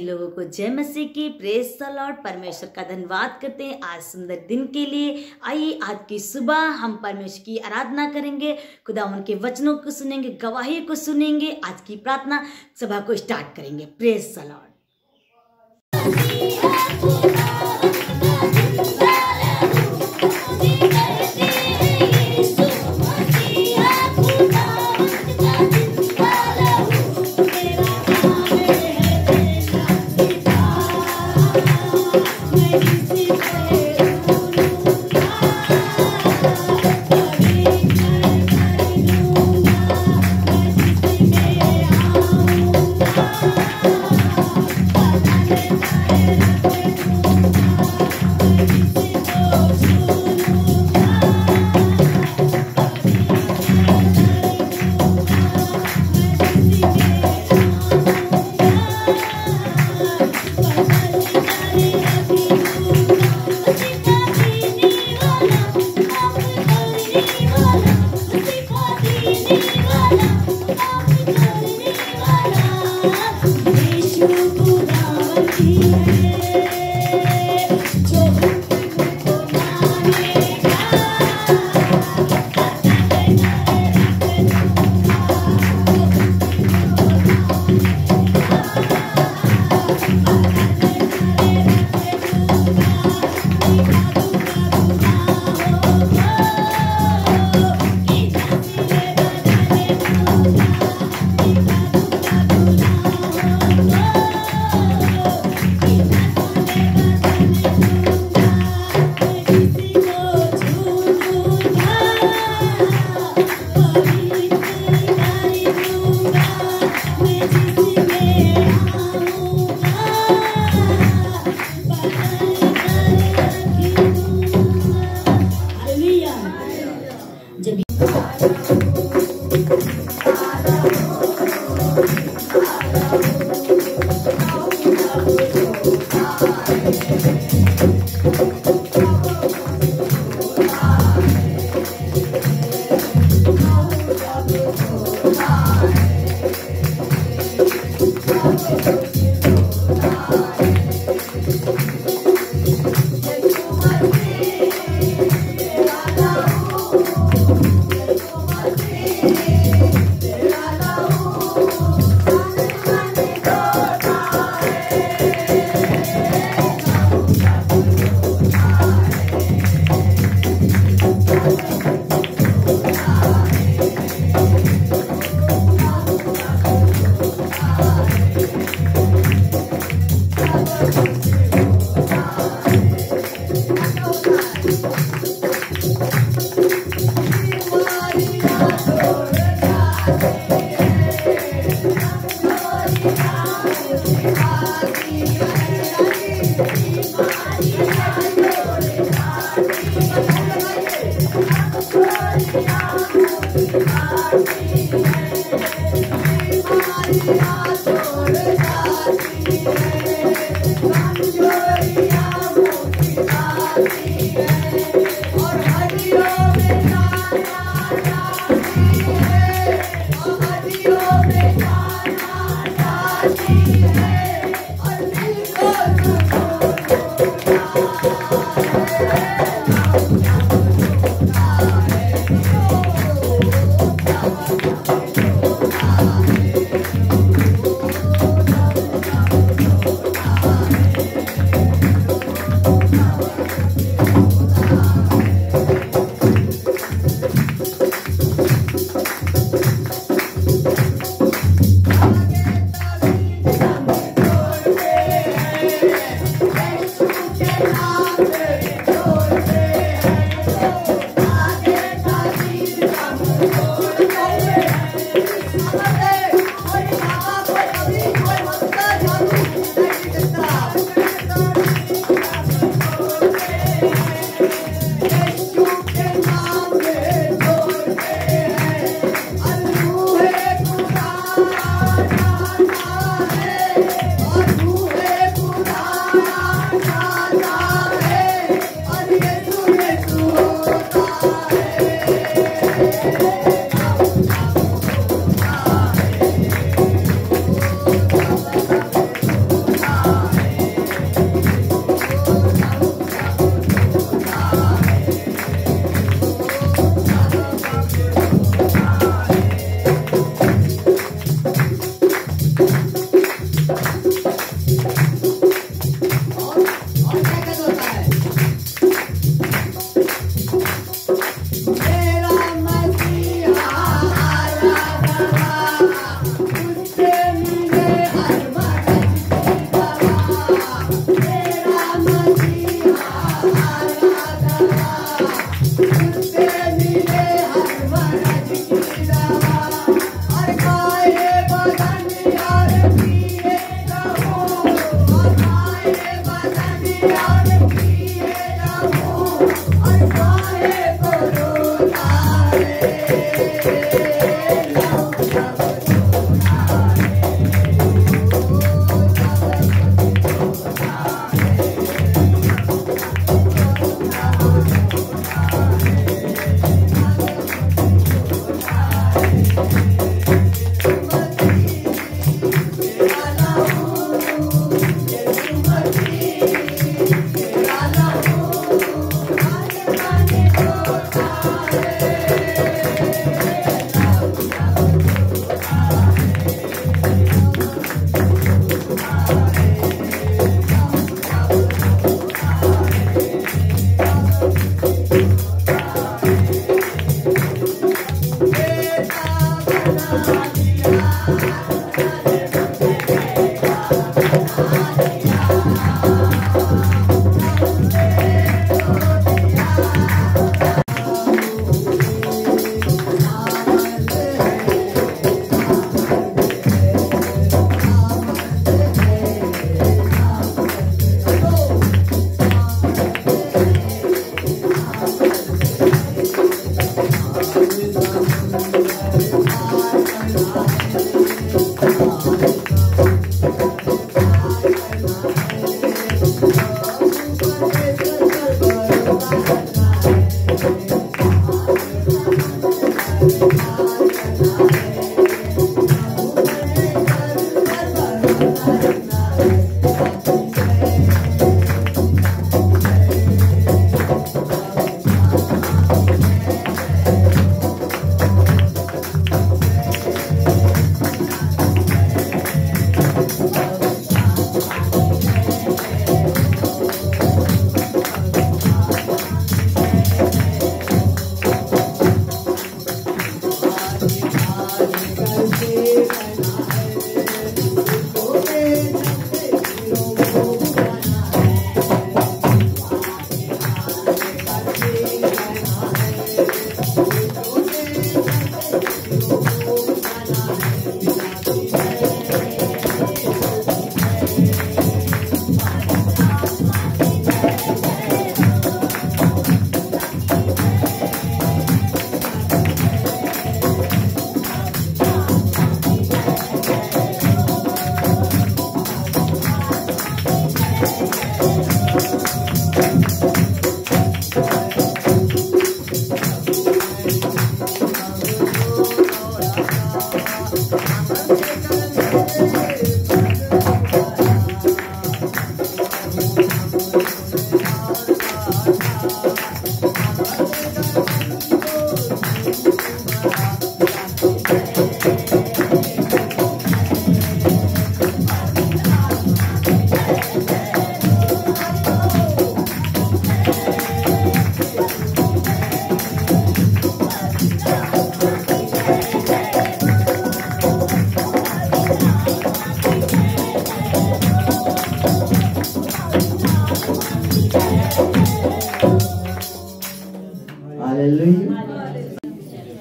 लोगों को जय मसीह की। Praise the Lord. परमेश्वर का धन्यवाद करते हैं आज सुंदर दिन के लिए। आइए आज की सुबह हम परमेश्वर की आराधना करेंगे, खुदा उनके वचनों को सुनेंगे, गवाही को सुनेंगे। आज की प्रार्थना सभा को स्टार्ट करेंगे। Praise the Lord.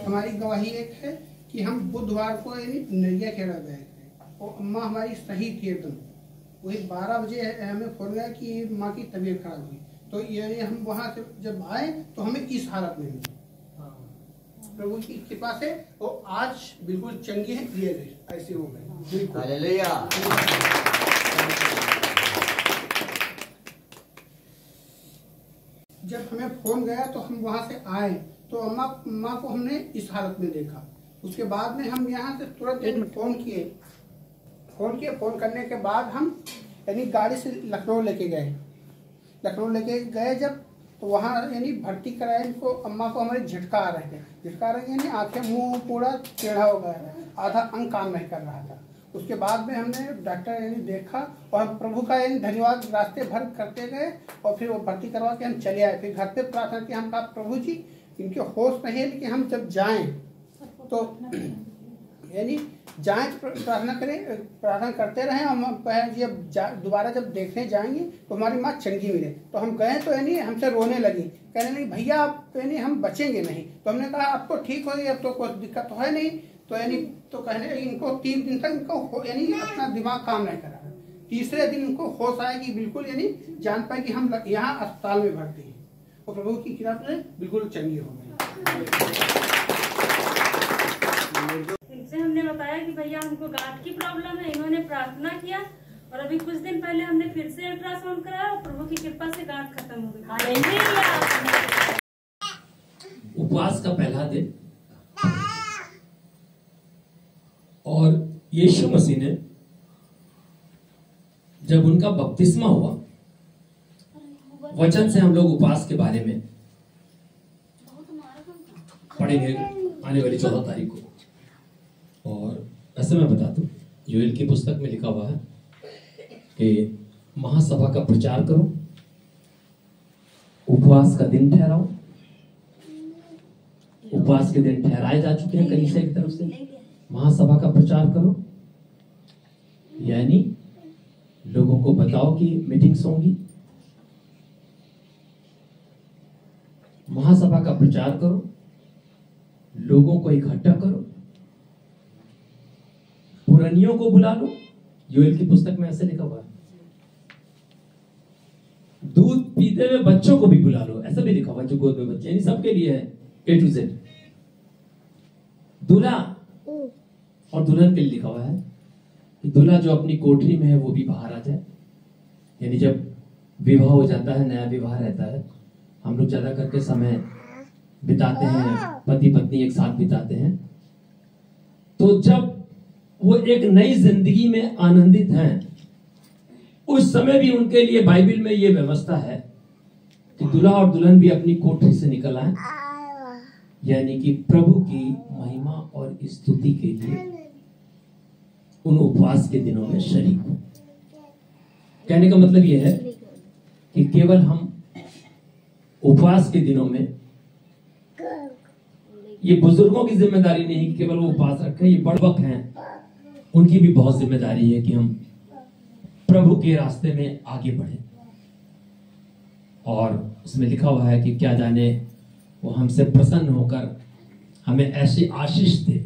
हमारी गवाही एक है कि हम बुधवार को नरिया खेड़ा गए थे और अम्मा हमारी सही थी एकदम। वही 12 बजे हमें फोन गया कि माँ की तबीयत खराब हुई, तो ये हम वहाँ से जब आए तो हमें इस हालत में मिली। प्रभु की कृपा से वो आज बिल्कुल चंगी है, क्लियर ऐसे हो गए। हालेलुया। जब हमें फोन गया तो हम वहाँ से आए तो अम्मा को हमने इस हालत में देखा। उसके बाद में हम यहाँ से तुरंत फोन करने के बाद हम यानी गाड़ी से लखनऊ लेके गए जब तो वहाँ यानी भर्ती कराया इनको। अम्मा को हमारे झटका आ रहे थे यानी आंखें मुंह पूरा टेढ़ा हो गया, आधा अंग काम नहीं कर रहा था। उसके बाद में हमने डॉक्टर यानी देखा और हम प्रभु का यानी धन्यवाद रास्ते भर करते गए और फिर वो भर्ती करवा के हम चले आए। फिर घर पे प्रार्थना की, हम कहा प्रभु जी इनके होश नहीं है, लेकिन हम जब जाएं तो यानी जाएं प्रार्थना करते रहे। हम दोबारा जब देखने जाएंगे तो हमारी माँ चंगी मिले। तो हम गए तो यानी हमसे रोने लगी, कहने लगी भैया आप यानी हम बचेंगे नहीं। तो हमने कहा अब तो ठीक हो गई, अब तो कोई दिक्कत तो है नहीं। तो यानी तो कहने लगी इनको 3 दिन तक इनको यानी अपना दिमाग काम नहीं करा। तीसरे दिन इनको होश आया कि बिल्कुल यानी जान पाए कि हम यहाँ अस्पताल में भर्ती हैं और प्रभु की कृपा से बिल्कुल चंगी हो गई। इनसे हमने बताया कि भैया हमको गांठ की प्रॉब्लम है, इन्होंने प्रार्थना किया और अभी कुछ दिन पहले हमने फिर से अल्ट्रासाउंड कराया और प्रभु की कृपा से गांठ खत्म हो गई। उपवास का पहला दिन और यीशु मसीह ने जब उनका बपतिस्मा हुआ, वचन से हम लोग उपवास के बारे में पढ़ेंगे आने वाली 14 तारीख को। और ऐसे मैं बता दूं, योएल की पुस्तक में लिखा हुआ है कि महासभा का प्रचार करो, उपवास का दिन ठहराओ। उपवास के दिन ठहराए जा चुके हैं कलीसिया की तरफ से। महासभा का प्रचार करो यानी लोगों को बताओ कि मीटिंग्स होंगी। महासभा का प्रचार करो, लोगों को इकट्ठा करो, पुरानियों को बुला लो। योएल की पुस्तक में ऐसे लिखा हुआ है, दूध पीते हुए बच्चों को भी बुला लो, ऐसा भी लिखा हुआ है, जो गोद में बच्चे, यानी सबके लिए है, A to Z। दूल्हा और दुल्हन के लिए लिखा हुआ है कि दूल्हा जो अपनी कोठरी में है वो भी बाहर आ जाए। यानी जब विवाह हो जाता है, नया विवाह रहता है, हम लोग ज्यादा करके समय बिताते हैं, पति पत्नी एक साथ बिताते हैं। तो जब वो एक नई जिंदगी में आनंदित हैं, उस समय भी उनके लिए बाइबल में ये व्यवस्था है कि दूल्हा और दुल्हन भी अपनी कोठरी से निकल आए, यानी कि प्रभु की महिमा और स्तुति के लिए उन उपवास के दिनों में शरीक हो। कहने का मतलब यह है कि केवल हम उपवास के दिनों में, ये बुजुर्गों की जिम्मेदारी नहीं कि केवल वो उपवास रखें, ये बड़ वक्त हैं, उनकी भी बहुत जिम्मेदारी है कि हम प्रभु के रास्ते में आगे बढ़े। और उसमें लिखा हुआ है कि क्या जाने वो हमसे प्रसन्न होकर हमें ऐसी आशीष दे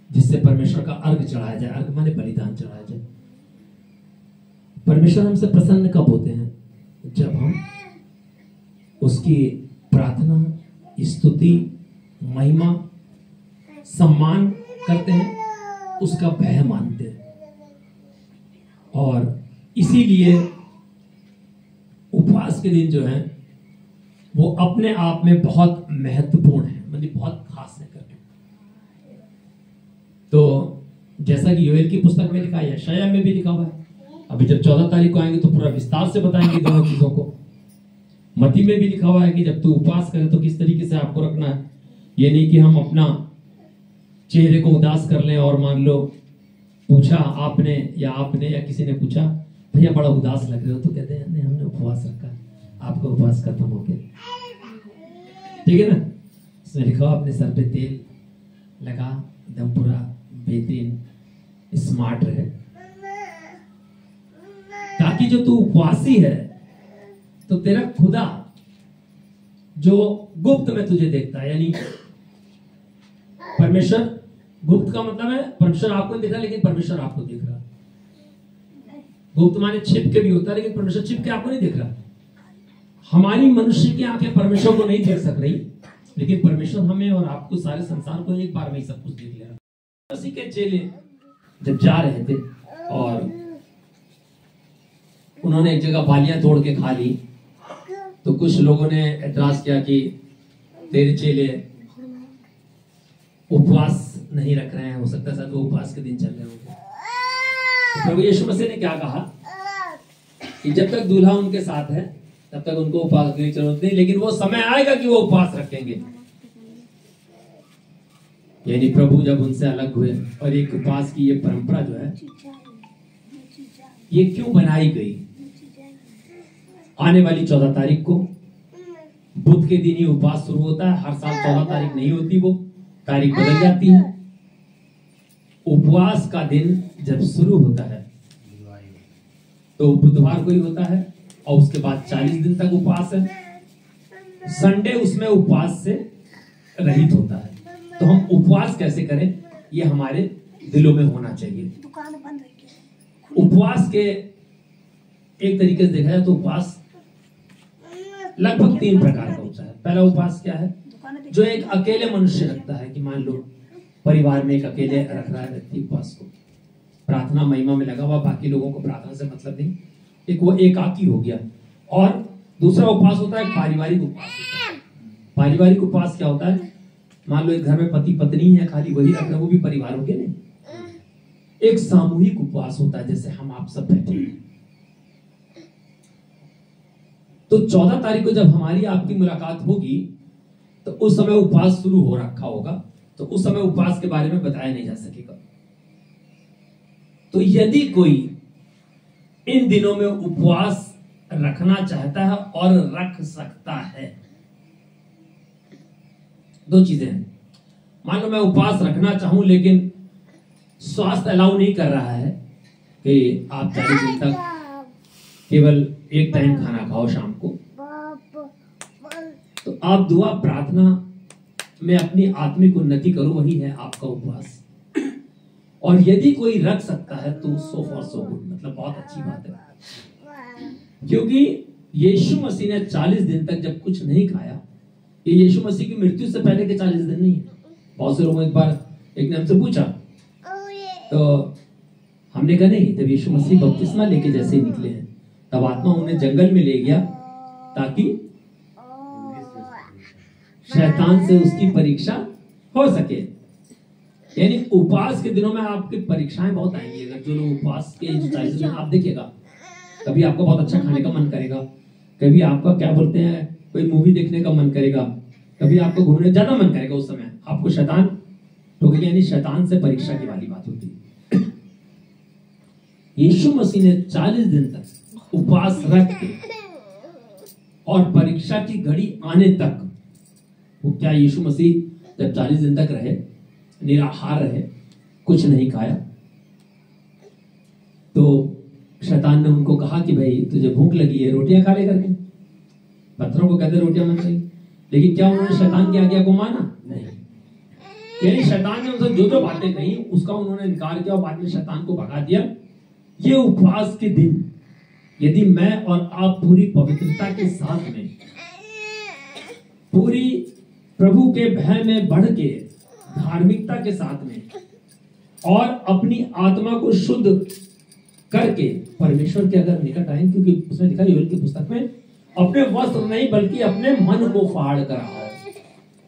जिससे परमेश्वर का अर्घ चढ़ाया जाए। अर्घ माने बलिदान चढ़ाया जाए। परमेश्वर हमसे प्रसन्न कब होते हैं? जब हम उसकी प्रार्थना, स्तुति, महिमा, सम्मान करते हैं, उसका भय मानते हैं। और इसीलिए उपवास के दिन जो है वो अपने आप में बहुत महत्वपूर्ण है, मतलब बहुत खास है करके। तो जैसा कि योएल की पुस्तक में लिखा है, यशायाह में भी लिखा हुआ है। अभी जब 14 तारीख को आएंगे तो पूरा विस्तार से बताएंगे दोनों चीजों को। मत्ती में भी लिखा हुआ है कि जब तू उपवास करे तो किस तरीके से आपको रखना है। ये नहीं कि हम अपना चेहरे को उदास कर लें और मान लो पूछा आपने या किसी ने पूछा, भैया बड़ा उदास लग रहे हो, तो कहते हैं नहीं हमने उपवास रखा, आपका उपवास खत्म हो गया, ठीक है ना। इसमें लिखा हुआ अपने सर पे तेल लगा, एकदम पूरा बेहतरीन स्मार्ट रहे, ताकि जो तू उपवासी है तो तेरा खुदा जो गुप्त में तुझे देखता है, यानी परमेश्वर, गुप्त का मतलब है परमेश्वर आपको नहीं दिख रहा लेकिन परमेश्वर आपको देख रहा। गुप्त माने छिप के भी होता है, लेकिन परमेश्वर छिप के आपको नहीं देख रहा। हमारी मनुष्य की आंखें परमेश्वर को नहीं देख सक रही, लेकिन परमेश्वर हमें और आपको, सारे संसार को एक बार में ही सब कुछ देख लिया। उसी के चेले जब जा रहे थे और उन्होंने एक जगह बालियां तोड़ के खा ली, तो कुछ लोगों ने एतराज किया कि तेरे चेले उपवास नहीं रख रहे हैं, हो सकता है शायद वो उपवास के दिन चल रहे होंगे। तो प्रभु यीशु मसीह ने क्या कहा कि जब तक दूल्हा उनके साथ है तब तक उनको उपवास की जरूरत नहीं, लेकिन वो समय आएगा कि वो उपवास रखेंगे। यानी प्रभु जब उनसे अलग हुए, और एक उपवास की ये परंपरा जो है ये क्यों बनाई गई? आने वाली 14 तारीख को बुध के दिन ही उपवास शुरू होता है। हर साल 14 तारीख नहीं होती, वो तारीख बदल जाती है। उपवास का दिन जब शुरू होता है तो बुधवार को ही होता है, और उसके बाद 40 दिन तक उपवास है। संडे उसमें उपवास से रहित होता है। तो हम उपवास कैसे करें, ये हमारे दिलों में होना चाहिए। उपवास के एक तरीके से देखा जाए तो उपवास लगभग 3 प्रकार का होता है। पहला उपवास क्या है, जो एक अकेले मनुष्य रखता है, कि मान लो परिवार में एक अकेले रख रहा है व्यक्ति उपवास को, प्रार्थना महिमा में लगा हुआ, बाकी लोगों को प्रार्थना से मतलब नहीं, एक वो एकाकी हो गया। और दूसरा उपवास होता है पारिवारिक उपवास। पारिवारिक उपवास क्या होता है, मान लो एक घर में पति पत्नी है, खाली वही रख रहे हैं, वो भी परिवार हो गए नहीं। एक सामूहिक उपवास होता है, जैसे हम आप सब बैठे हैं। तो 14 तारीख को जब हमारी आपकी मुलाकात होगी तो उस समय उपवास शुरू हो रखा होगा, तो उस समय उपवास के बारे में बताया नहीं जा सकेगा। तो यदि कोई इन दिनों में उपवास रखना चाहता है और रख सकता है, दो चीजें हैं। मान लो मैं उपवास रखना चाहूं लेकिन स्वास्थ्य अलाउ नहीं कर रहा है कि आप 40 दिन तक केवल एक टाइम खाना खाओ शाम को, तो आप दुआ प्रार्थना में अपनी आत्मिक उन्नति करो, वही है आपका उपवास। और यदि कोई रख सकता है तो सो फॉर सो गुड, मतलब बहुत अच्छी बात है। क्योंकि यीशु मसीह ने 40 दिन तक जब कुछ नहीं खाया, ये यीशु मसीह की मृत्यु से पहले के 40 दिन नहीं है। बहुत से लोगों एक ने हमसे पूछा, तो हमने कहा नहीं, जब यीशु मसीह बपतिस्मा लेके जैसे ही निकले हैं तब आत्मा उन्हें जंगल में ले गया ताकि शैतान से उसकी परीक्षा हो सके। यानी उपवास के दिनों में आपकी परीक्षाएं बहुत आएंगी। अगर जो लोग उपवास के 40 दिन, आप देखिएगा कभी आपको बहुत अच्छा खाने का मन करेगा, कभी आपका क्या बोलते हैं कोई मूवी देखने का मन करेगा, कभी आपको घूमने ज्यादा मन करेगा। उस समय आपको शैतान ठोकेगा, यानी शैतान से परीक्षा की वाली बात होती है। यीशु मसीह ने 40 दिन तक उपवास रख के और परीक्षा की घड़ी आने तक, वो क्या यीशु मसीह जब 40 दिन तक रहे, निराहार रहे, कुछ नहीं खाया, तो शैतान ने उनको कहा कि भाई तुझे भूख लगी है, रोटियां खा ले करके। पत्थरों को कहते रोटियां मन चाहिए, लेकिन क्या उन्होंने शैतान की आज्ञा को माना? नहीं। यानी शैतान ने उनसे जो जो बातें कही उसका उन्होंने इनकार किया और बाद में शैतान को भगा दिया। ये उपवास के दिन यदि मैं और आप पूरी पवित्रता के साथ में, पूरी प्रभु के भय में बढ़ के, धार्मिकता के साथ में और अपनी आत्मा को शुद्ध करके परमेश्वर के अगर निकट आए, क्योंकि उसमें लिखा योएल की पुस्तक में, अपने वस्त्र नहीं बल्कि अपने मन को फाड़ कर आओ।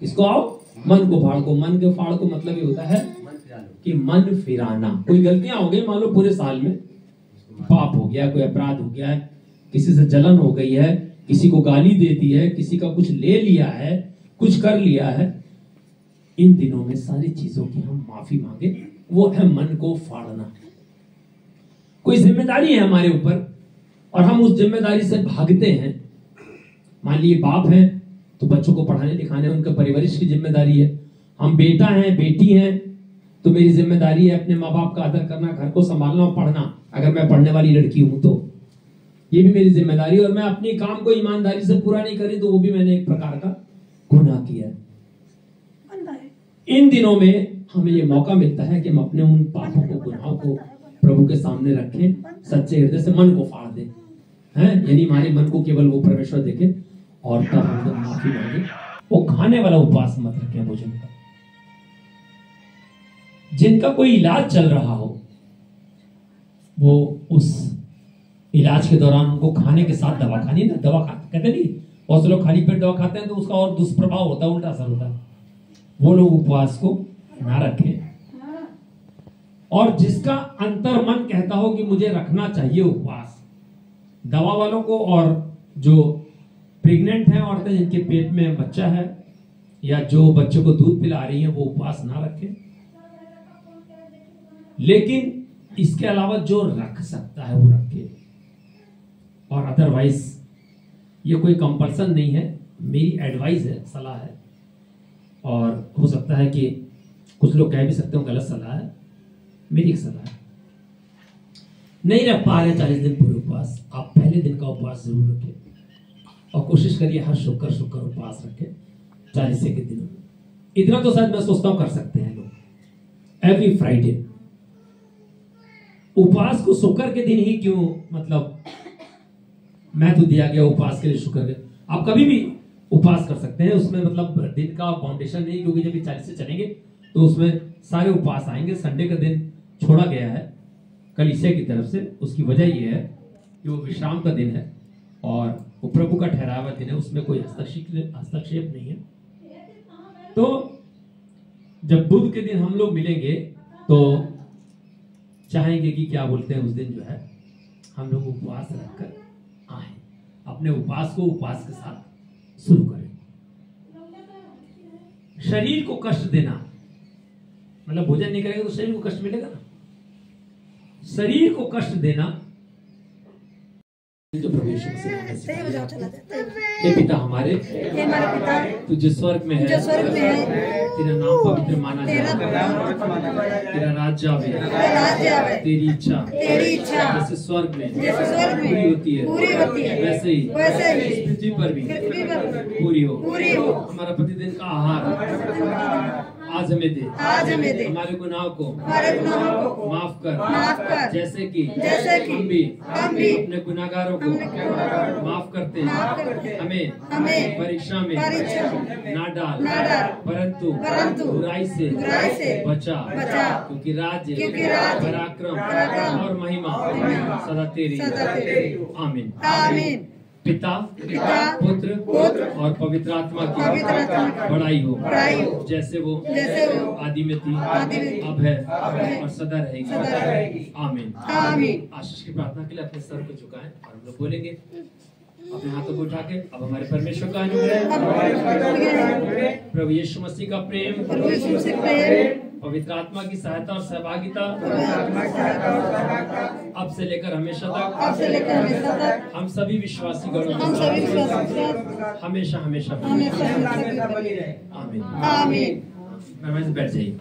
इसको आओ, मन को फाड़ को। मन के फाड़ को मतलब ये होता है कि मन फिराना। कोई गलतियां हो गई, मान लो पूरे साल में पाप हो गया, कोई अपराध हो गया है, किसी से जलन हो गई है, किसी को गाली दे दी है, किसी का कुछ ले लिया है, कुछ कर लिया है, इन दिनों में सारी चीजों की हम माफी मांगे। वो है मन को फाड़ना। कोई जिम्मेदारी है हमारे ऊपर और हम उस जिम्मेदारी से भागते हैं। मान लीजिए बाप हैं तो बच्चों को पढ़ाने लिखाने उनके परवरिश की जिम्मेदारी है। हम बेटा हैं, बेटी हैं, तो मेरी जिम्मेदारी है अपने माँ बाप का आदर करना, घर को संभालना और पढ़ना। अगर मैं पढ़ने वाली लड़की हूं तो ये भी मेरी जिम्मेदारी है। और मैं अपने काम को ईमानदारी से पूरा नहीं करी तो वो भी मैंने एक प्रकार का गुनाह किया है। इन दिनों में हमें ये मौका मिलता है कि हम अपने उन पापों को, गुनाहों को प्रभु के सामने रखें, सच्चे हृदय से मन को फाड़ दें, हैं? यानी हमारे मन को केवल वो परमेश्वर देखे और तब हम लोग माफी मांगे। वो खाने वाला उपवास मत रखें। भोजन का जिनका कोई इलाज चल रहा हो, वो उस इलाज के दौरान उनको खाने के साथ दवा खानी ना, दवा कहते नहीं, बहुत से लोग खाली पेट दवा खाते हैं तो उसका और दुष्प्रभाव होता है, उल्टा असर होता है। वो लोग उपवास को ना रखें। और जिसका अंतर मन कहता हो कि मुझे रखना चाहिए उपवास, दवा वालों को और जो प्रेग्नेंट हैं औरतें जिनके पेट में बच्चा है या जो बच्चों को दूध पिला रही हैं, वो उपवास ना रखें। लेकिन इसके अलावा जो रख सकता है वो रखे। और अदरवाइज ये कोई कंपल्सन नहीं है, मेरी एडवाइस है, सलाह है। और हो सकता है कि कुछ लोग कह भी सकते हो गलत सलाह है, मेरी एक सलाह है। नहीं रख पा रहे 40 दिन पूरे उपवास, आप पहले दिन का उपवास जरूर रखें और कोशिश करिए हर शुक्र उपवास रखें 40 के दिनों में। इतना तो शायद मैं सोचता हूं कर सकते हैं लोग। एवरी फ्राइडे उपवास को शुक्र के दिन ही क्यों, मतलब मैं तो दिया गया उपवास के लिए शुक्र के, आप कभी भी उपवास कर सकते हैं। उसमें मतलब दिन का फाउंडेशन नहीं, क्योंकि जब 40 से चलेंगे तो उसमें सारे उपवास आएंगे। संडे का दिन छोड़ा गया है कलीसिया की तरफ से, उसकी वजह यह है कि वो विश्राम का दिन है और वो प्रभु का ठहराया हुआ दिन है, उसमें कोई हस्तक्षेप नहीं है। तो जब बुध के दिन हम लोग मिलेंगे तो चाहेंगे कि क्या बोलते हैं, उस दिन जो है हम लोग उपवास रखकर आए, अपने उपवास को उपवास के साथ शुरू करें। शरीर को कष्ट देना, मतलब भोजन नहीं करेगा तो शरीर को कष्ट मिलेगा ना, शरीर को कष्ट देना जो प्रभु यीशु मसीह हे पिता हमारे, तू जो स्वर्ग में है, तेरा नाम पवित्र माना जाए, तेरा राज्य आवे, तेरी इच्छा जैसे स्वर्ग में पूरी होती है वैसे ही इस पृथ्वी पर भी पूरी हो। हमारा प्रतिदिन का आहार आज हमें दे, हमारे गुनाहों को माफ कर, जैसे कि हम भी अपने गुनाहगारों को माफ करते हैं। हमें परीक्षा में ना डाल, परंतु बुराई से बचा, क्योंकि राज्य, पराक्रम और महिमा सदा तेरी। आमीन। पिता, पुत्र और पवित्र आत्मा की बड़ाई हो, जैसे वो आदि में थी, अब है और सदा रहेगी। आमीन। आशीष की प्रार्थना के लिए अपने सर को झुकाएं और हम लोग बोलेंगे अपने हाथों को उठा के। अब हमारे परमेश्वर का अनुग्रह, प्रभु यीशु मसीह का प्रेम, पवित्र आत्मा की सहायता और सहभागिता अब से लेकर हमेशा तक हम सभी विश्वासी गणों हमेशा आमीन। आमीन। बैठ जाइए।